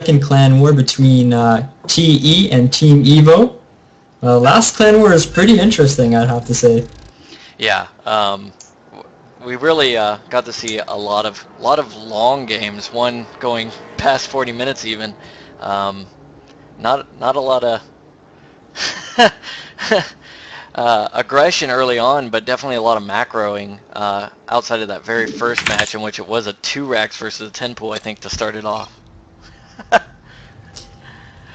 clan war between TE and Team Evo. Last clan war is pretty interesting, I'd have to say. Yeah, we really got to see a lot of long games. One going past 40 minutes even. Not a lot of aggression early on, but definitely a lot of macroing outside of that very first match, in which it was a 2 racks versus a 10 pool, I think, to start it off.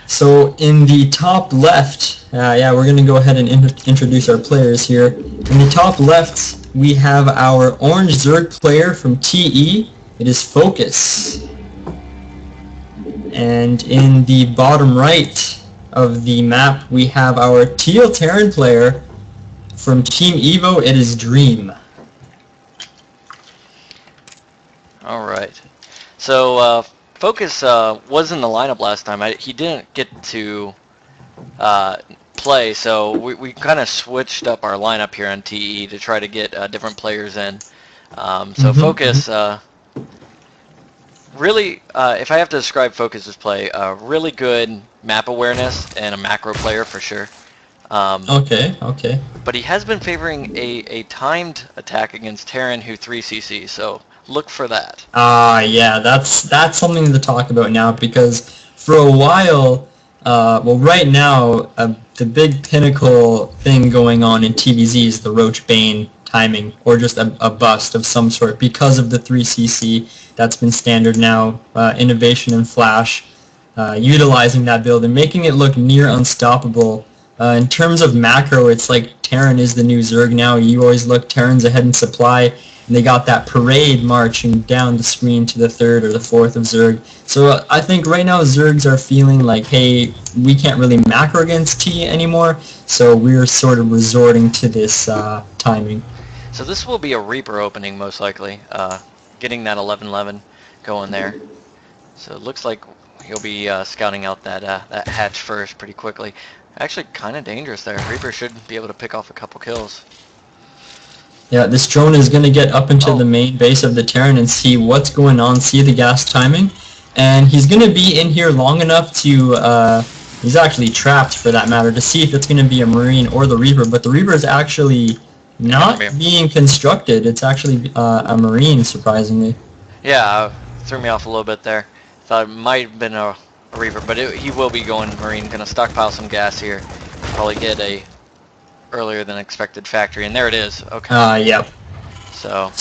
So in the top left, yeah, we're going to go ahead and introduce our players here. In the top left, we have our orange Zerg player from TE. It is Focus. And in the bottom right of the map, we have our teal Terran player from Team Evo. It is Dream. All right. So Focus was in the lineup last time. He didn't get to play, so we kind of switched up our lineup here on TE to try to get different players in. Focus, really, if I have to describe Focus's play, really good map awareness and a macro player for sure. Okay. But he has been favoring a timed attack against Terran who 3cc, so look for that. Yeah, that's something to talk about now, because for a while, well, right now, the big pinnacle thing going on in TVZ is the Roach Bane timing, or just a bust of some sort, because of the 3cc. That's been standard now. Innovation and Flash, utilizing that build and making it look near unstoppable. In terms of macro, it's like Terran is the new Zerg now. You always look, Terran's ahead in supply, and they got that parade marching down the screen to the 3rd or the 4th of Zerg. So I think right now Zergs are feeling like, hey, we can't really macro against T anymore, so we're sort of resorting to this timing. So this will be a Reaper opening, most likely, getting that 11-11 going there. So it looks like he'll be scouting out that hatch first pretty quickly. Actually, kind of dangerous there. Reaper should be able to pick off a couple kills. Yeah, this drone is going to get up into the main base of the Terran and see what's going on, see the gas timing, and he's going to be in here long enough to, he's actually trapped for that matter, to see if it's going to be a Marine or the Reaper, but the Reaper is actually not being constructed. It's actually a Marine, surprisingly. Yeah, threw me off a little bit there. Thought it might have been a Reaper, but he will be going Marine. Going to stockpile some gas here. Probably get a earlier than expected factory, and there it is. Okay. Yep. So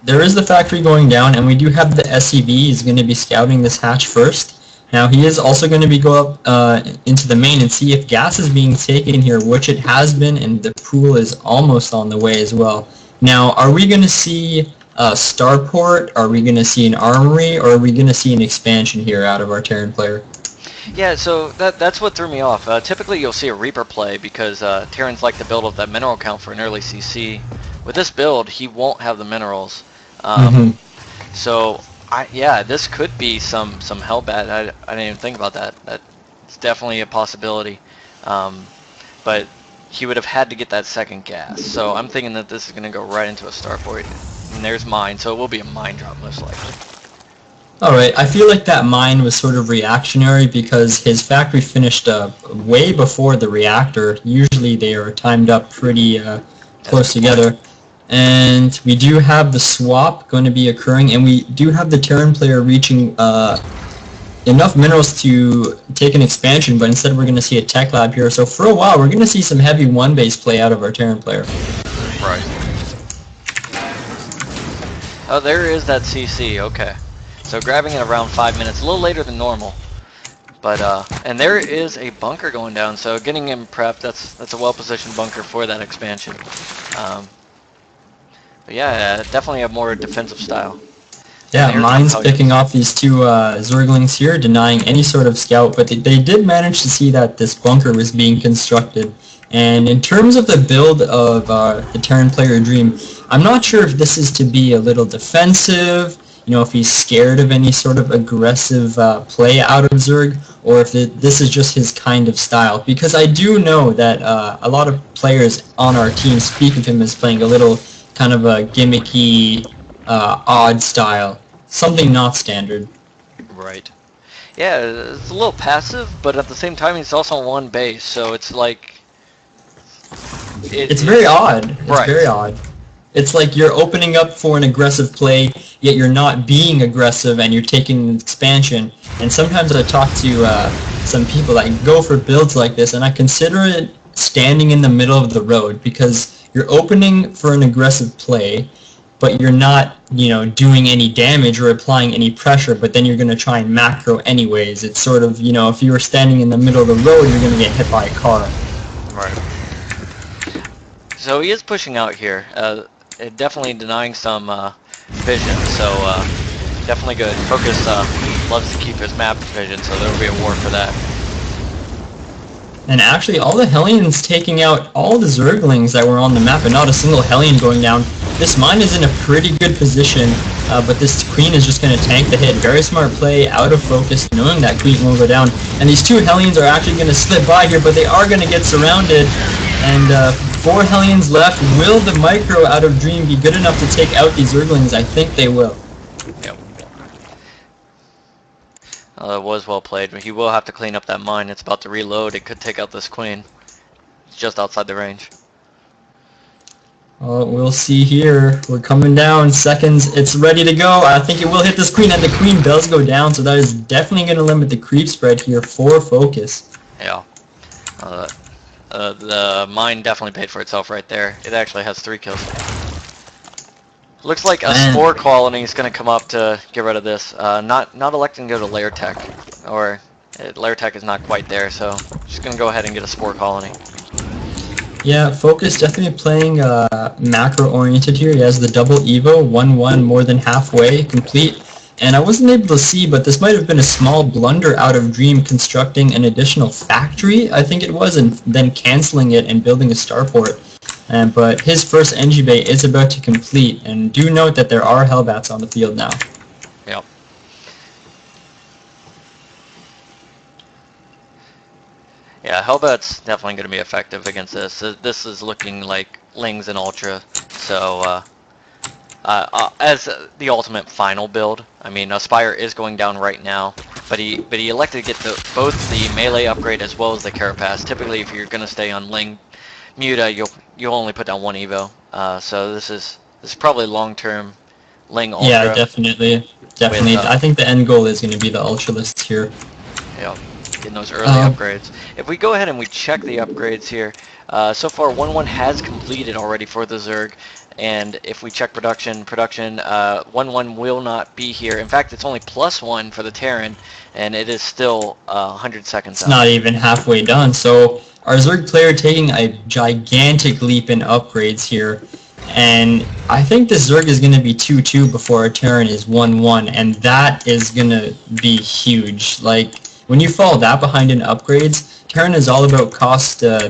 there is the factory going down, and we do have the SCV. He's going to be scouting this hatch first. Now he is also going to be go up into the main and see if gas is being taken here, which it has been, and the pool is almost on the way as well. Now, are we going to see a starport? Are we going to see an armory? Or are we going to see an expansion here out of our Terran player? Yeah, so that's what threw me off. Typically you'll see a Reaper play because Terrans like to build up that mineral count for an early CC. With this build, he won't have the minerals. So, yeah, this could be some Hellbat. I didn't even think about that. That's definitely a possibility. But he would have had to get that second gas. So I'm thinking that this is going to go right into a starport. And there's mine, so it will be a mine drop most likely. Alright, I feel like that mine was sort of reactionary because his factory finished way before the reactor. Usually they are timed up pretty close together. And we do have the swap going to be occurring, and we do have the Terran player reaching enough minerals to take an expansion, but instead we're going to see a tech lab here. So for a while we're going to see some heavy one-base play out of our Terran player. Right. Oh, there is that CC, okay. So grabbing it around 5 minutes, a little later than normal. But, and there is a bunker going down, so getting him prepped, that's a well-positioned bunker for that expansion. But yeah, definitely a more defensive style. Yeah, mine's picking off these two Zerglings here, denying any sort of scout, but they did manage to see that this bunker was being constructed. And in terms of the build of the Terran player Dream, I'm not sure if this is to be a little defensive, you know, if he's scared of any sort of aggressive play out of Zerg, or if this is just his kind of style. Because I do know that a lot of players on our team speak of him as playing a little kind of a gimmicky, odd style. Something not standard. Right. Yeah, it's a little passive, but at the same time, he's also on one base, so it's like... It's very odd. It's right. very odd. It's like you're opening up for an aggressive play, yet you're not being aggressive and you're taking an expansion. And sometimes I talk to some people that go for builds like this, and I consider it standing in the middle of the road, because you're opening for an aggressive play, but you're not, doing any damage or applying any pressure, but then you're going to try and macro anyways. It's sort of, if you were standing in the middle of the road, you're going to get hit by a car. Right. So he is pushing out here, definitely denying some vision, so definitely good. Focus loves to keep his map vision, so there will be a war for that. And actually, all the Hellions taking out all the Zerglings that were on the map, and not a single Hellion going down. This mine is in a pretty good position, but this Queen is just going to tank the hit. Very smart play, out of focus, knowing that Queen will go down. And these two Hellions are actually going to slip by here, but they are going to get surrounded. And 4 Hellions left. Will the micro out of Dream be good enough to take out these Zerglings? I think they will. Yep. It was well played. He will have to clean up that mine. It's about to reload. It could take out this Queen. It's just outside the range. We'll see here. We're coming down. Seconds. It's ready to go. I think it will hit this Queen, and the Queen does go down, so that is definitely going to limit the creep spread here for Focus. Yeah. The mine definitely paid for itself right there. It actually has 3 kills. Looks like a Spore Colony is going to come up to get rid of this. Not electing to go to Lair Tech, or Lair Tech is not quite there, so just going to go ahead and get a Spore Colony. Yeah, Focus definitely playing macro-oriented here. He has the double Evo, 1-1, more than halfway complete. And I wasn't able to see, but this might have been a small blunder out of Dream constructing an additional factory, I think it was, and then canceling it and building a starport. But his first NG Bay is about to complete, and do note that there are Hellbats on the field now. Yep. Yeah, Hellbat's definitely going to be effective against this. This is looking like Lings and Ultra, so as the ultimate final build. I mean, Aspire is going down right now, but he elected to get both the melee upgrade as well as the Carapace. Typically, if you're going to stay on Ling Muta, you'll only put down 1 Evo. So this is probably long-term Ling Ultra. Yeah, definitely. With, I think the end goal is going to be the Ultralists here. Yeah, getting those early upgrades. If we go ahead and we check the upgrades here, so far 1-1 has completed already for the Zerg. And if we check production 1-1 will not be here. In fact, it's only +1 for the Terran, and it is still 100 seconds out. It's not even halfway done. So our Zerg player taking a gigantic leap in upgrades here. And I think this Zerg is going to be 2-2 before our Terran is 1-1, and that is going to be huge. Like, when you fall that behind in upgrades, Terran is all about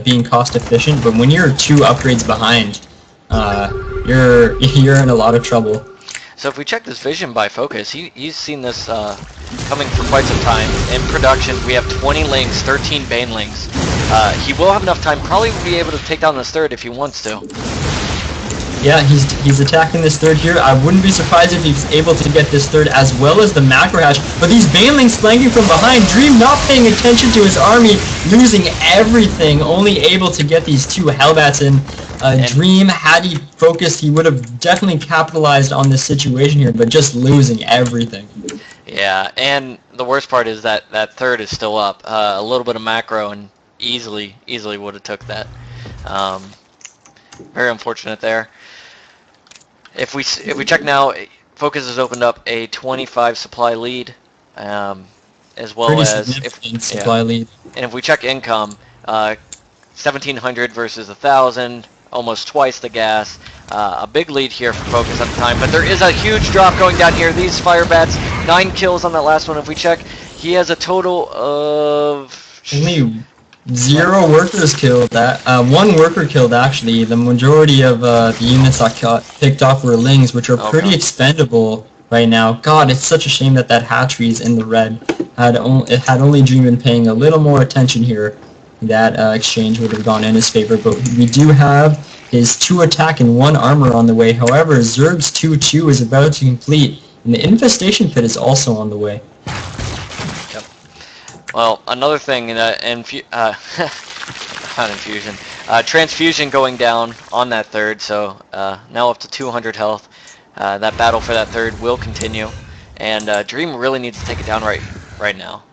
being cost efficient, but when you're 2 upgrades behind, you're in a lot of trouble. So if we check this vision by Focus, he's seen this coming for quite some time. In production, we have 20 Lings, 13 Banelings. He will have enough time, probably be able to take down this third if he wants to. Yeah, he's attacking this third here. I wouldn't be surprised if he's able to get this third as well as the macro hash. But these Banelings flanking from behind, Dream not paying attention to his army, losing everything, only able to get these 2 Hellbats in. Dream, had he focused, he would have definitely capitalized on this situation here, but just losing everything. Yeah, and the worst part is that third is still up. A little bit of macro and easily would have took that. Very unfortunate there. If we check now, Focus has opened up a 25 supply lead, as well Pretty as significant supply lead. And if we check income, 1,700 versus 1,000, almost twice the gas. A big lead here for Focus at the time, but there is a huge drop going down here. These Firebats, 9 kills on that last one. If we check, he has a total of only 0 workers killed. 1 worker killed actually. The majority of the units that got picked off were Lings, which are pretty expendable right now. God, it's such a shame that hatchery is in the red. Had only Dream been paying a little more attention here, that exchange would have gone in his favor. But we do have his 2 attack and 1 armor on the way. However, Zerg's 2-2 is about to complete, and the infestation pit is also on the way. Yep. Well, another thing, not infusion, transfusion going down on that third, so now up to 200 health. That battle for that third will continue, and Dream really needs to take it down right now.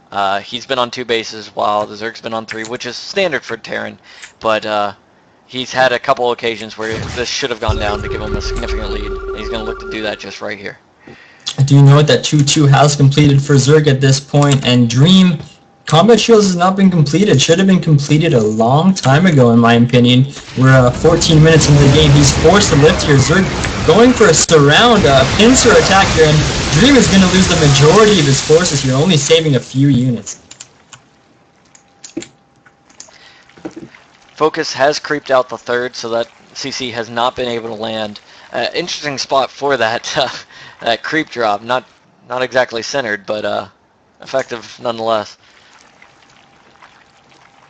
He's been on 2 bases while the Zerg's been on 3, which is standard for Terran, but he's had a couple occasions where this should have gone down to give him a significant lead, and he's going to look to do that just right here. Do you know that 2-2 has completed for Zerg at this point, and Dream Combat Shields has not been completed. Should have been completed a long time ago, in my opinion. We're 14 minutes into the game. He's forced to lift here. Zerg going for a surround, pincer attack here, and Dream is going to lose the majority of his forces here, only saving a few units. Focus has creeped out the third, so that CC has not been able to land. Interesting spot for that that creep drop. Not exactly centered, but effective nonetheless.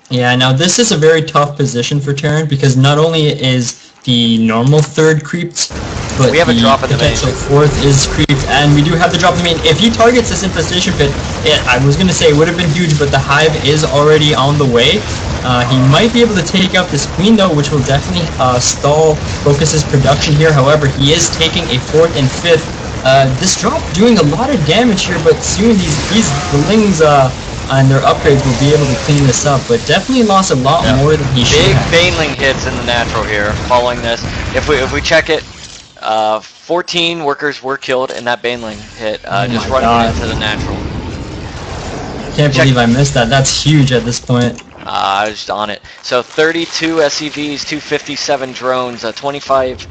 Yeah, now this is a very tough position for Terran because not only is the normal third creeped, but we have a drop in the main. potential fourth is creeped, and we do have the drop in the main. If he targets this infestation pit, I was going to say it would have been huge, but the hive is already on the way. He might be able to take out this queen though, which will definitely stall Focus's production here. However, he is taking a 4th and 5th. This drop doing a lot of damage here, but soon these Lings and their upgrades will be able to clean this up, but definitely lost a lot more than he should have. Big Baneling hits in the natural here following this. If we check it, 14 workers were killed in that Baneling hit, just running into the natural. Can't believe I missed that. That's huge at this point. I was just on it. So 32 SCVs, 257 drones, 25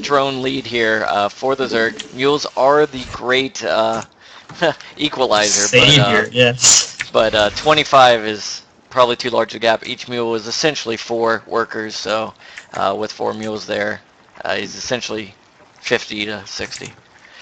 drone lead here for the Zerg. Mules are the great equalizer. Savior, yes. But 25 is probably too large a gap. Each mule is essentially 4 workers, so with 4 mules there, he's essentially 50 to 60.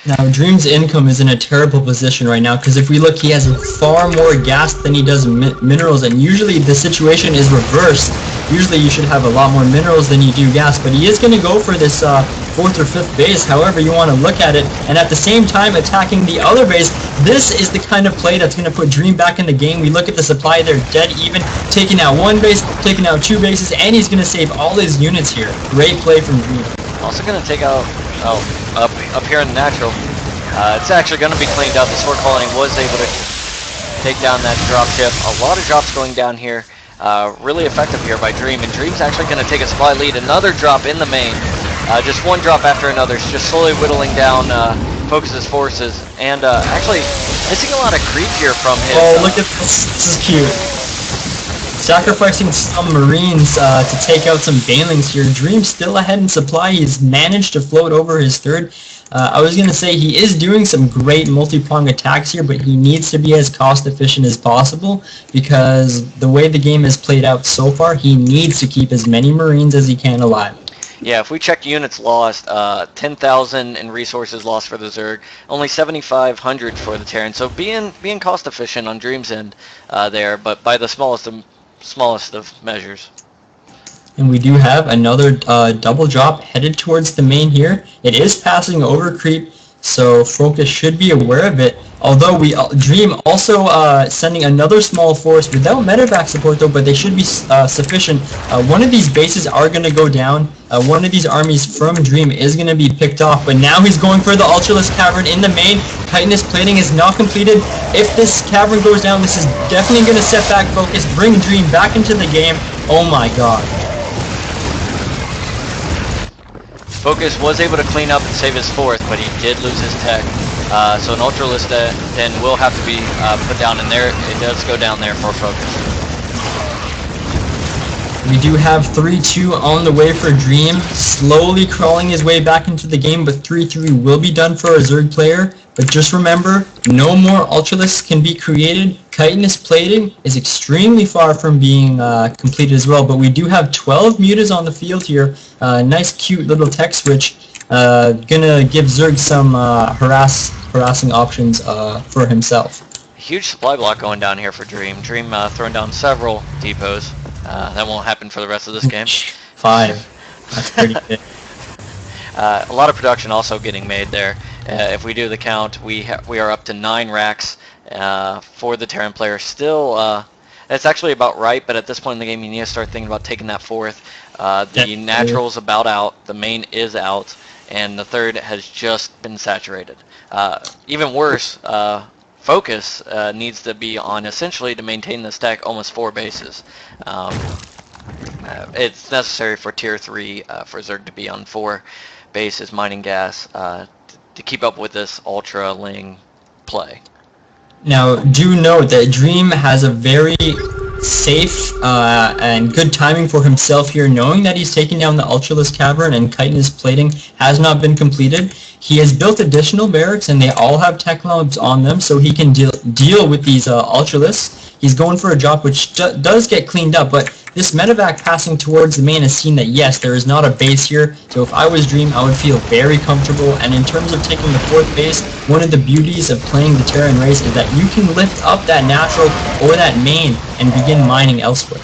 Now, Dream's income is in a terrible position right now because if we look, he has far more gas than he does minerals, and usually the situation is reversed. Usually you should have a lot more minerals than you do gas, but he is going to go for this 4th or 5th base, however you want to look at it, and at the same time attacking the other base. This is the kind of play that's going to put Dream back in the game. We look at the supply, they're dead even, taking out 1 base, taking out 2 bases, and he's going to save all his units here. Great play from Dream. Also going to take out, up here in the natural. It's actually going to be cleaned up. The Sword Colony was able to take down that drop ship. A lot of drops going down here. Really effective here by Dream, and Dream's actually going to take a supply lead. Another drop in the main. Just 1 drop after another. It's just slowly whittling down Focus's forces, and actually missing a lot of creep here from his... Oh, look at this. This is cute. Sacrificing some Marines to take out some Banelings here. Dream still ahead in supply. He's managed to float over his third. I was going to say he is doing some great multi-prong attacks here, but he needs to be as cost-efficient as possible because the way the game has played out so far, he needs to keep as many Marines as he can alive. Yeah, if we check units lost, 10,000 in resources lost for the Zerg, only 7,500 for the Terran. So being cost-efficient on Dream's end there, but by the smallest of measures. And we do have another double drop headed towards the main here. It is passing over creep, so Focus should be aware of it. Although Dream also sending another small force without medevac support though, but they should be sufficient. One of these bases are going to go down. One of these armies from Dream is going to be picked off, but now he's going for the Ultralisk Cavern in the main. Chitinous plating is not completed. If this cavern goes down, this is definitely going to set back Focus, bring Dream back into the game. Oh my god. Focus was able to clean up and save his 4th, but he did lose his tech. So an Ultralisk then will have to be put down in there. It does go down there for Focus. We do have 3-2 on the way for Dream, slowly crawling his way back into the game, but 3-3 will be done for a Zerg player. But just remember, no more Ultralisks can be created. Chitinous plating is extremely far from being completed as well, but we do have 12 mutas on the field here. Nice cute little tech switch. Gonna give Zerg some harassing options for himself. Huge supply block going down here for Dream. Dream throwing down several depots. That won't happen for the rest of this game. 5. That's pretty good. A lot of production also getting made there. If we do the count, we are up to 9 racks for the Terran player. Still, that's actually about right, but at this point in the game, you need to start thinking about taking that fourth. The natural's about out, the main is out, and the third has just been saturated. Even worse, focus needs to be on essentially to maintain the stack almost 4 bases. It's necessary for tier 3 for Zerg to be on 4 bases mining gas to keep up with this ultra ling play. Now, do note that Dream has a very safe and good timing for himself here, knowing that he's taking down the Ultralisk Cavern and Chitinous plating has not been completed. He has built additional barracks, and they all have Technobs on them, so he can deal with these Ultralisks. He's going for a drop, which does get cleaned up, but this medevac passing towards the main has seen that, yes, there is not a base here, so if I was Dream, I would feel very comfortable. And in terms of taking the 4th base, one of the beauties of playing the Terran race is that you can lift up that natural or that main and begin mining elsewhere.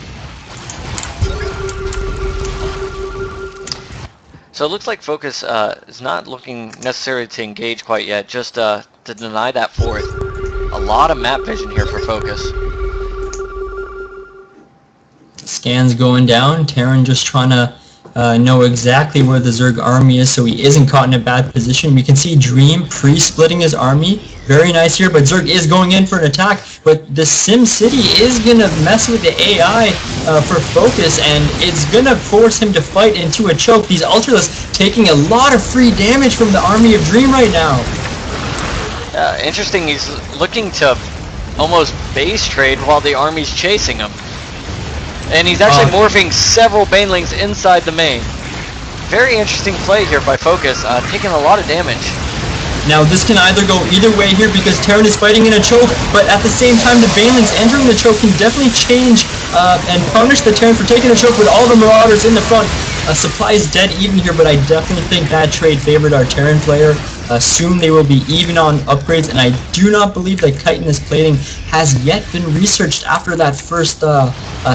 So it looks like Focus is not looking necessarily to engage quite yet, just to deny that 4th. A lot of map vision here for Focus. Scans going down. Terran just trying to know exactly where the Zerg army is so he isn't caught in a bad position. We can see Dream pre-splitting his army. Very nice here, but Zerg is going in for an attack. But the Sim City is going to mess with the AI for Focus, and it's going to force him to fight into a choke. These Ultralisks taking a lot of free damage from the army of Dream right now. Interesting, he's looking to almost base trade while the army's chasing him. And he's actually morphing several Banelings inside the main. Very interesting play here by Focus, taking a lot of damage. Now this can either go either way here because Terran is fighting in a choke, but at the same time the Banelings entering the choke can definitely change and punish the Terran for taking a choke with all the Marauders in the front. Supply is dead even here, but I definitely think that trade favored our Terran player. Soon they will be even on upgrades, and I do not believe that Chitinous plating has yet been researched after that first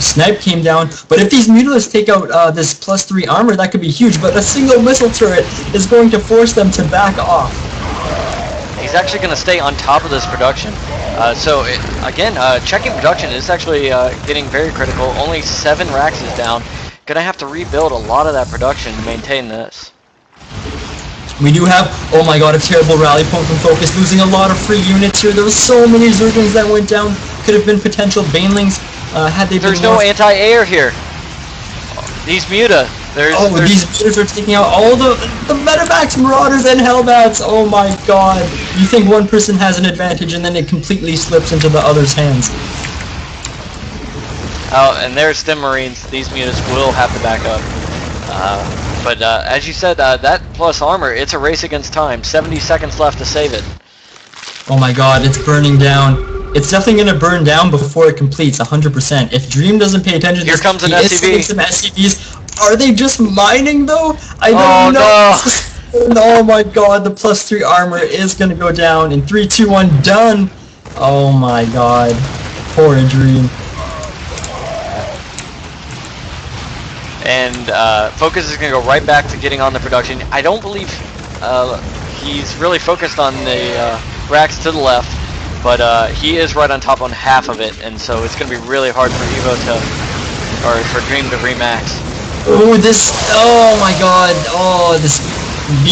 snipe came down. But if these Mutalisks take out this +3 armor, that could be huge, but a single missile turret is going to force them to back off. He's actually going to stay on top of this production. Again, checking production is actually getting very critical. Only 7 racks is down. Gonna have to rebuild a lot of that production to maintain this. We do have, oh my god, a terrible rally point from Focus, losing a lot of free units here. There were so many Zerglings that went down. Could have been potential Banelings had they been. There's no anti-air here. These Muta. These Mutas are taking out all the Medevacs, Marauders, and Hellbats. Oh my god. You think one person has an advantage and then it completely slips into the other's hands. Oh, and there's Stim Marines. These Mutas will have to back up. But as you said, that plus armor, it's a race against time. 70 seconds left to save it. Oh my god, it's burning down. It's definitely going to burn down before it completes, 100%. If Dream doesn't pay attention to this, comes an SCV. Some SCVs. Are they just mining though? I don't know. No. Oh my god, the +3 armor is going to go down in 3, 2, 1, done. Oh my god. Poor Dream. And Focus is going to go right back to getting on the production. I don't believe he's really focused on the racks to the left, but he is right on top on half of it, and so it's going to be really hard for Evo or for Dream to remax. Oh my god, this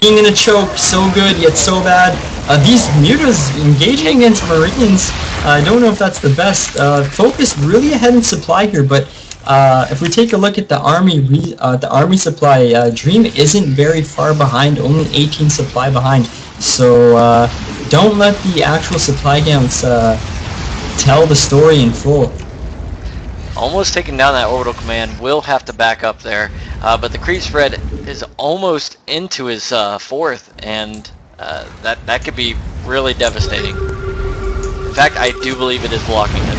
being in a choke, so good yet so bad. These Mutas engaging against Marines, I don't know if that's the best. Focus really ahead in supply here, but if we take a look at the army supply, Dream isn't very far behind, only 18 supply behind. So don't let the actual supply counts tell the story in full. Almost taking down that orbital command, will have to back up there, but the creep spread is almost into his 4th, and that could be really devastating. In fact, I do believe it is blocking him.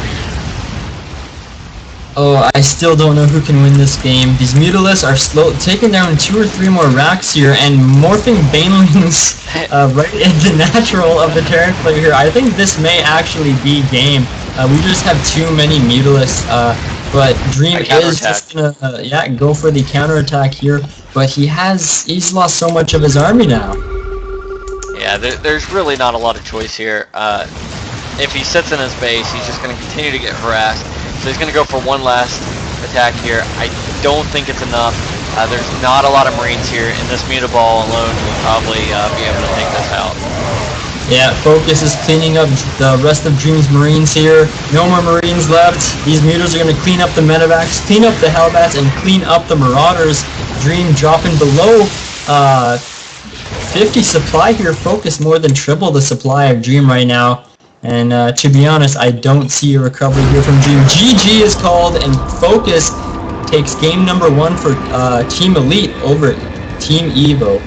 Oh, I still don't know who can win this game. These Mutalisks are taking down 2 or 3 more racks here and morphing Banelings right into natural of the Terran player here. I think this may actually be game. We just have too many Mutalisks, but Dream is just gonna go for the counterattack here. But he's lost so much of his army now. Yeah, there's really not a lot of choice here. if he sits in his base, he's just going to continue to get harassed. So he's going to go for one last attack here. I don't think it's enough. There's not a lot of Marines here, and this Mutaball alone will probably be able to take this out. Yeah, Focus is cleaning up the rest of Dream's Marines here. No more Marines left. These Mutas are going to clean up the Medivacs, clean up the Hellbats, and clean up the Marauders. Dream dropping below 50 supply here. Focus more than triple the supply of Dream right now. And to be honest, I don't see a recovery here from Dream. GG is called, and Focus takes game number 1 for Team Elite over Team Evo.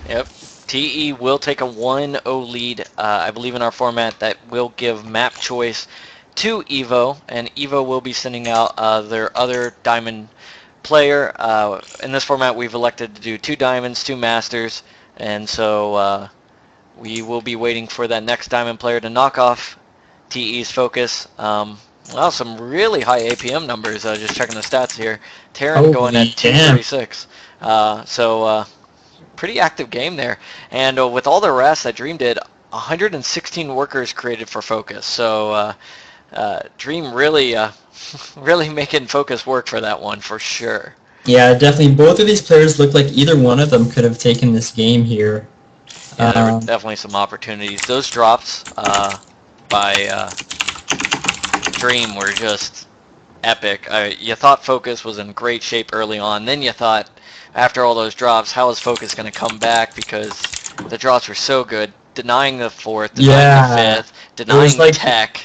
Yep. TE will take a 1-0 lead. I believe in our format that will give map choice to Evo, and Evo will be sending out their other Diamond player. In this format, we've elected to do 2 Diamonds, 2 Masters, and so we will be waiting for that next Diamond player to knock off TE's Focus. Wow, some really high APM numbers, just checking the stats here. Terran going at 236. So pretty active game there. And with all the rest that Dream did, 116 workers created for Focus. So Dream really really making Focus work for that one, for sure. Yeah, definitely. Both of these players look like either one of them could have taken this game here. Yeah, there were definitely some opportunities. Those drops by Dream were just epic. You thought Focus was in great shape early on. Then you thought, after all those drops, how is Focus going to come back? Because the drops were so good. Denying the 4th, denying the 5th, denying like, tech.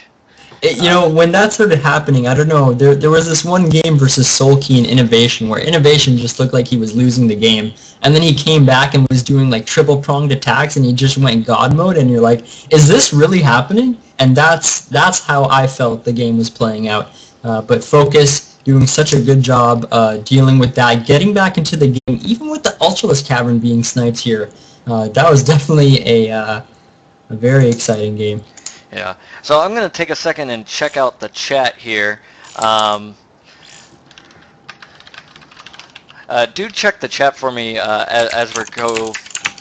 When that started happening, I don't know, there was this one game versus Soul Key and Innovation where Innovation just looked like he was losing the game. And then he came back and was doing like triple-pronged attacks and he just went God mode and you're like, is this really happening? And that's how I felt the game was playing out. But Focus doing such a good job dealing with that, getting back into the game, even with the Ultralisk Cavern being sniped here. That was definitely a very exciting game. Yeah. So I'm going to take a second and check out the chat here. Do check the chat for me as we're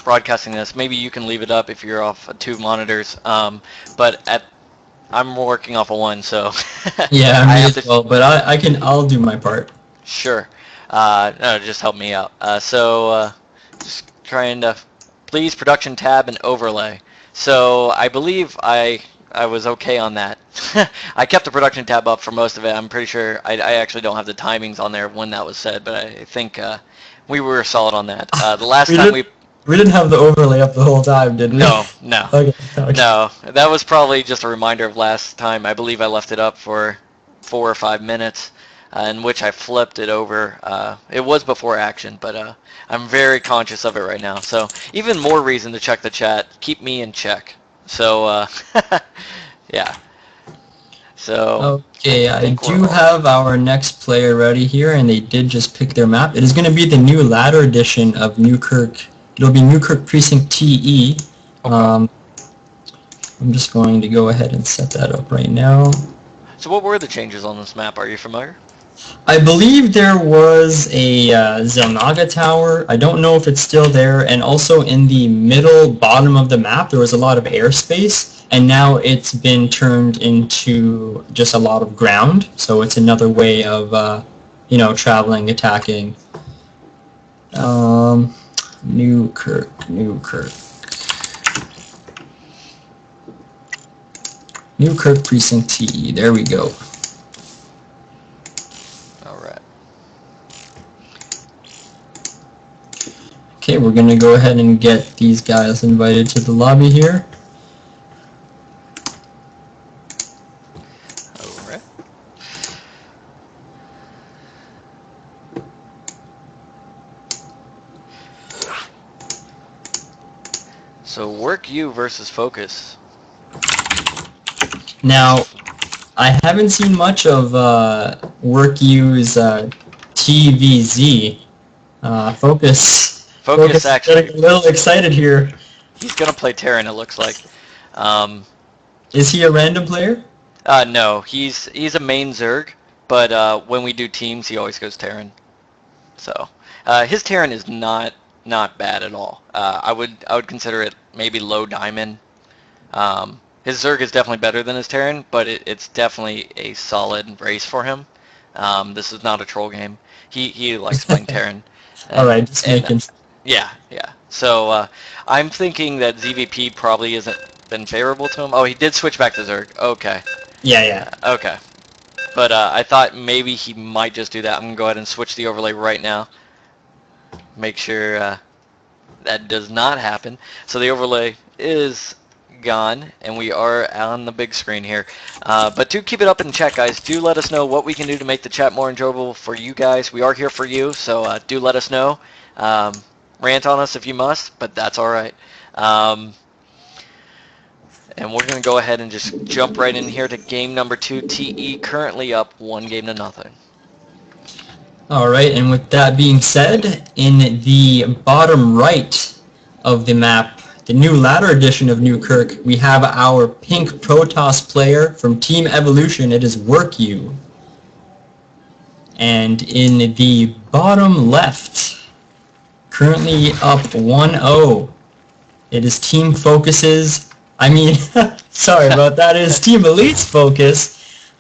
broadcasting this. Maybe you can leave it up if you're off 2 monitors. But I'm working off of 1, so yeah, I have to. Well, but I'll do my part. Sure. No, just help me out. So just trying to please production tab and overlay. So I believe I was okay on that. I kept the production tab up for most of it. I'm pretty sure I actually don't have the timings on there when that was said, but I think we were solid on that. The last time we didn't have the overlay up the whole time, did we? No. Okay. No, that was probably just a reminder of last time. I believe I left it up for 4 or 5 minutes, in which I flipped it over. It was before action, but I'm very conscious of it right now. So even more reason to check the chat. Keep me in check. So yeah. So okay, I do have our next player ready here, and they did just pick their map. It is going to be the new ladder edition of Newkirk. It'll be Newkirk Precinct TE. Okay. I'm just going to go ahead and set that up right now. So what were the changes on this map? Are you familiar? I believe there was a Zelnaga tower. I don't know if it's still there. And also in the middle bottom of the map, there was a lot of airspace. And now it's been turned into just a lot of ground. So it's another way of, traveling, attacking. Newkirk. Newkirk Precinct TE. There we go. Okay, we're going to go ahead and get these guys invited to the lobby here. Alright. So WorkYou versus Focus. Now, I haven't seen much of WorkYou's TVZ. Focus actually getting a little excited here. He's gonna play Terran, it looks like. Is he a random player? No, he's a main Zerg, but when we do teams, he always goes Terran. So his Terran is not bad at all. I would consider it maybe low diamond. his Zerg is definitely better than his Terran, but it's definitely a solid race for him. This is not a troll game. He likes playing Terran. All right, just making. Yeah. So I'm thinking that ZVP probably isn't been favorable to him. Oh, he did switch back to Zerg. Okay. Yeah. Okay. But I thought maybe he might just do that. I'm going to go ahead and switch the overlay right now. Make sure that does not happen. So the overlay is gone, and we are on the big screen here. But do keep it up in chat, guys. Do let us know what we can do to make the chat more enjoyable for you guys. We are here for you, so do let us know. Rant on us if you must, but that's all right. And we're going to go ahead and just jump right in here to game number 2. TE currently up 1-0. All right, and with that being said, in the bottom right of the map, the new ladder edition of Newkirk, we have our pink Protoss player from Team Evolution. It is WorkYou. And in the bottom left, currently up 1-0, it is Team Focus's, sorry about that, it is Team Elite's Focus,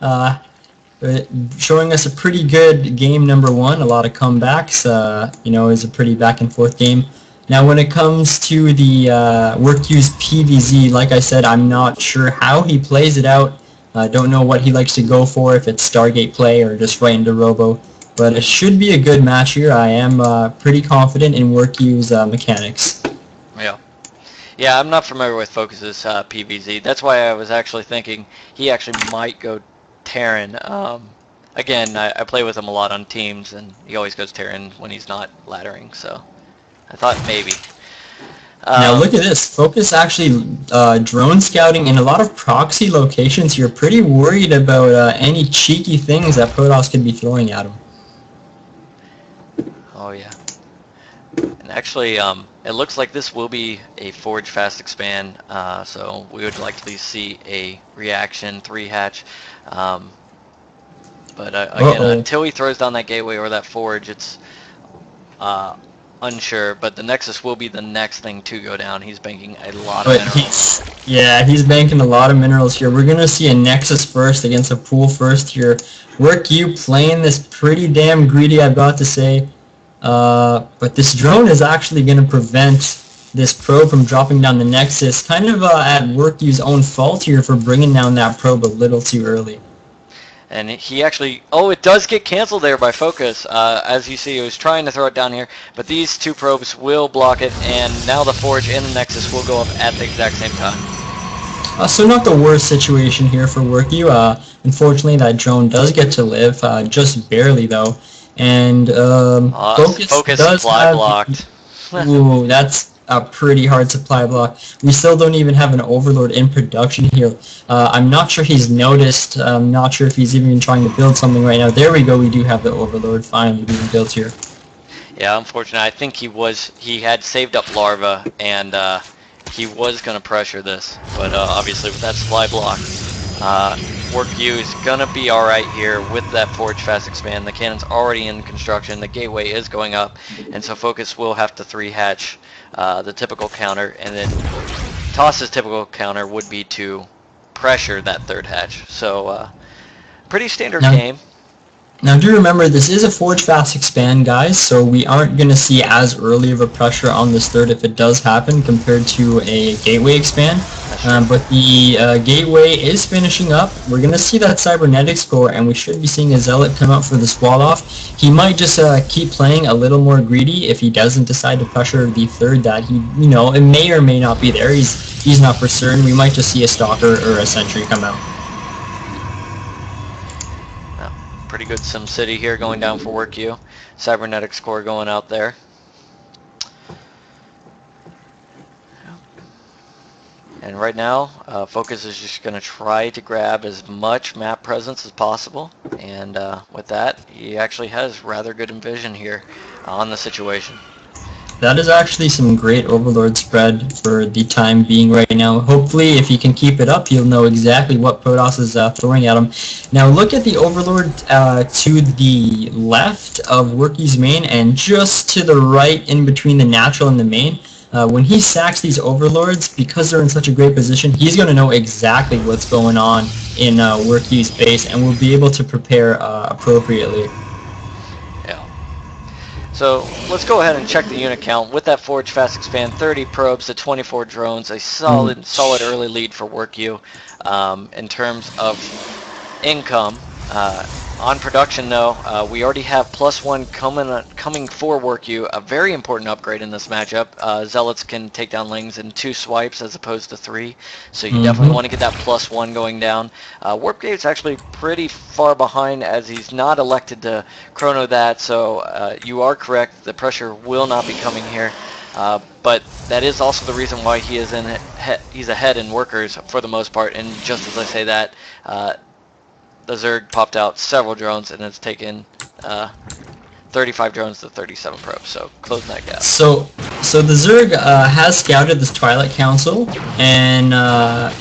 showing us a pretty good game number 1, a lot of comebacks, it was a pretty back and forth game. Now when it comes to the WorkYou's PVZ, like I said, I'm not sure how he plays it out. I don't know what he likes to go for, if it's Stargate play or just right into Robo. But it should be a good match here. I am pretty confident in WorkYou's mechanics. Yeah, I'm not familiar with Focus's PVZ. That's why I was actually thinking he actually might go Terran. Again, I play with him a lot on teams, and he always goes Terran when he's not laddering, so I thought maybe. Now look at this. Focus actually drone scouting in a lot of proxy locations. You're pretty worried about any cheeky things that Protoss could be throwing at him. Oh yeah. And actually, it looks like this will be a Forge Fast Expand, so we would likely see a reaction 3-hatch. But again, until he throws down that gateway or that Forge, it's unsure. But the Nexus will be the next thing to go down. He's banking a lot of minerals. He's banking a lot of minerals here. We're going to see a Nexus first against a pool first here. WorkYou playing this pretty damn greedy, I've got to say. But this drone is actually going to prevent this probe from dropping down the Nexus, kind of at WorkYou's own fault here for bringing down that probe a little too early. And he actually, it does get canceled there by Focus. As you see, he was trying to throw it down here, but these 2 probes will block it, and now the Forge and the Nexus will go up at the exact same time. So not the worst situation here for WorkYou. Unfortunately, that drone does get to live, just barely though. And Focus does supply blocked. Ooh, that's a pretty hard supply block. We still don't even have an Overlord in production here. I'm not sure he's noticed. I'm not sure if he's even trying to build something right now. There we go. We do have the Overlord finally being built here. Yeah, unfortunately, I think he had saved up Larva, and he was going to pressure this. But obviously, with that supply block, WorkYou is going to be alright here with that Forge Fast Expand. The cannon's already in construction. The gateway is going up. And so Focus will have to 3-hatch the typical counter. And then Toss's typical counter would be to pressure that 3rd hatch. So pretty standard game. Now do remember, this is a Forge Fast Expand, guys, so we aren't going to see as early of a pressure on this 3rd if it does happen compared to a Gateway Expand. But the Gateway is finishing up. We're going to see that Cybernetics core, and we should be seeing a Zealot come out for the Swall off. He might just keep playing a little more greedy if he doesn't decide to pressure the 3rd that he, it may or may not be there. He's not for certain. We might just see a Stalker or a Sentry come out. Pretty good SimCity here going down for WorkYou. Cybernetics core going out there. And right now, Focus is just going to try to grab as much map presence as possible. And with that, he actually has rather good vision here on the situation. That is actually some great Overlord spread for the time being right now. Hopefully, if he can keep it up, he'll know exactly what Protoss is throwing at him. Now, look at the Overlord to the left of WorkYou's main, and just to the right, in between the natural and the main. when he sacks these overlords, because they're in such a great position, he's going to know exactly what's going on in WorkYou's base and will be able to prepare appropriately. Yeah. So let's go ahead and check the unit count. With that Forge Fast Expand, 30 probes to 24 drones, a solid early lead for WorkYou. In terms of income, on production though, we already have +1 coming for WorkYou, a very important upgrade in this matchup. Zealots can take down Lings in 2 swipes as opposed to 3, so you definitely want to get that +1 going down. WorkYou's actually pretty far behind as he's not elected to chrono that, so you are correct, the pressure will not be coming here. But that is also the reason why he is he's ahead in workers for the most part, and just as I say that, the Zerg popped out several drones, and it's taken 35 drones to 37 probes, so closing that gap. So the Zerg has scouted this Twilight Council, and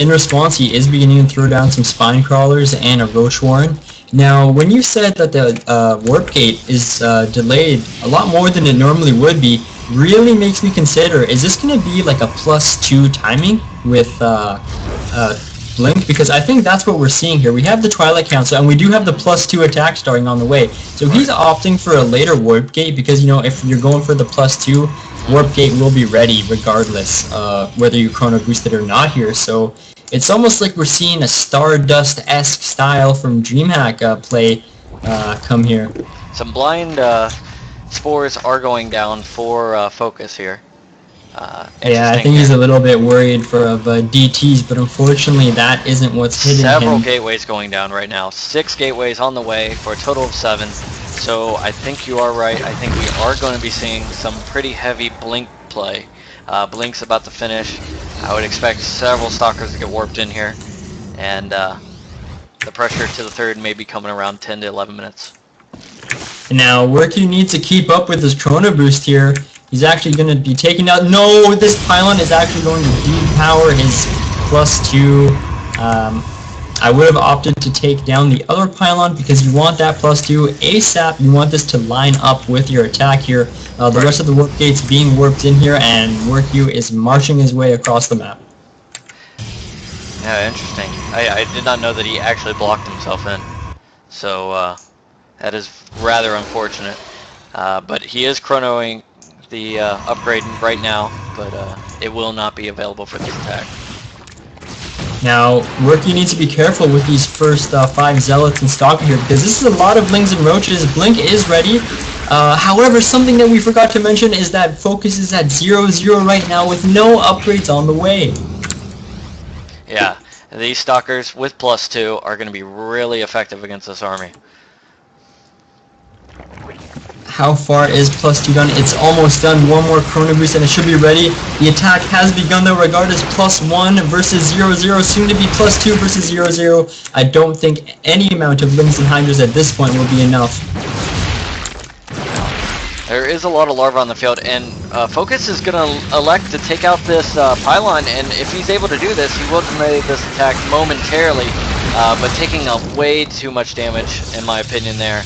in response he is beginning to throw down some Spine Crawlers and a Roach Warren. Now, when you said that the Warp Gate is delayed a lot more than it normally would be, really makes me consider, is this going to be like a +2 timing with Blink? Because I think that's what we're seeing here. We have the Twilight Council, and we do have the +2 attack starting on the way. So he's opting for a later Warp Gate because, you know, if you're going for the +2, Warp Gate will be ready regardless, whether you chrono boost it or not here. So it's almost like we're seeing a Stardust-esque style from DreamHack play come here. Some blind spores are going down for Focus here. Yeah, I think he's a little bit worried for DTs, but unfortunately that isn't what's hitting him. Several gateways going down right now. 6 gateways on the way for a total of 7. So I think you are right. I think we are going to be seeing some pretty heavy Blink play. Blink's about to finish. I would expect several Stalkers to get warped in here. And the pressure to the 3rd may be coming around 10 to 11 minutes. Now, WorkYou needs to keep up with his chrono boost here. He's actually going to be taking out... No, this pylon is actually going to depower his +2. I would have opted to take down the other pylon because you want that +2 ASAP. You want this to line up with your attack here. The rest of the warp gate's being warped in here, and WorkYou is marching his way across the map. Yeah, interesting. I did not know that he actually blocked himself in. So that is rather unfortunate. But he is chronoing the upgrade right now, but it will not be available for this attack. Now, WorkYou needs to be careful with these first 5 Zealots and Stalker here, because this is a lot of Lings and Roaches. Blink is ready. However, something that we forgot to mention is that Focus is at 0-0 right now with no upgrades on the way. Yeah, these Stalkers with +2 are going to be really effective against this army. How far is +2 done? It's almost done. One more chrono boost and it should be ready. The attack has begun though, regardless. +1 versus 0-0, soon to be +2 versus 0-0. I don't think any amount of Lings and Hydras at this point will be enough. There is a lot of larvae on the field, and Focus is going to elect to take out this pylon, and if he's able to do this, he will delay this attack momentarily, but taking way too much damage, in my opinion, there.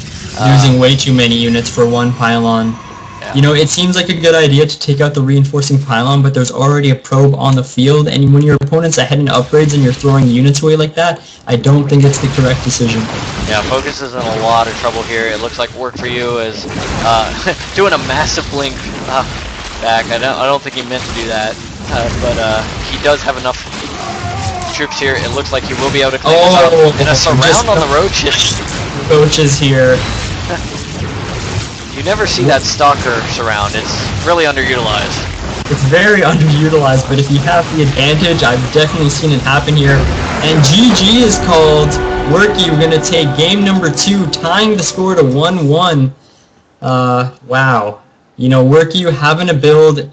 Using way too many units for one pylon. Yeah. You know, it seems like a good idea to take out the reinforcing pylon, but there's already a probe on the field, and when your opponent's ahead in upgrades and you're throwing units away like that, I don't think it's the correct decision. Yeah, Focus is in a lot of trouble here. It looks like WorkYou is doing a massive blink back. I don't think he meant to do that, but he does have enough troops here. It looks like he will be able to clean this up. And a surround on the Roaches. Roaches here. You never see that Stalker surround. It's really underutilized. It's very underutilized, but if you have the advantage, I've definitely seen it happen here. And GG is called. WorkYou going to take game number 2, tying the score to 1-1. Wow. You know, WorkYou having a build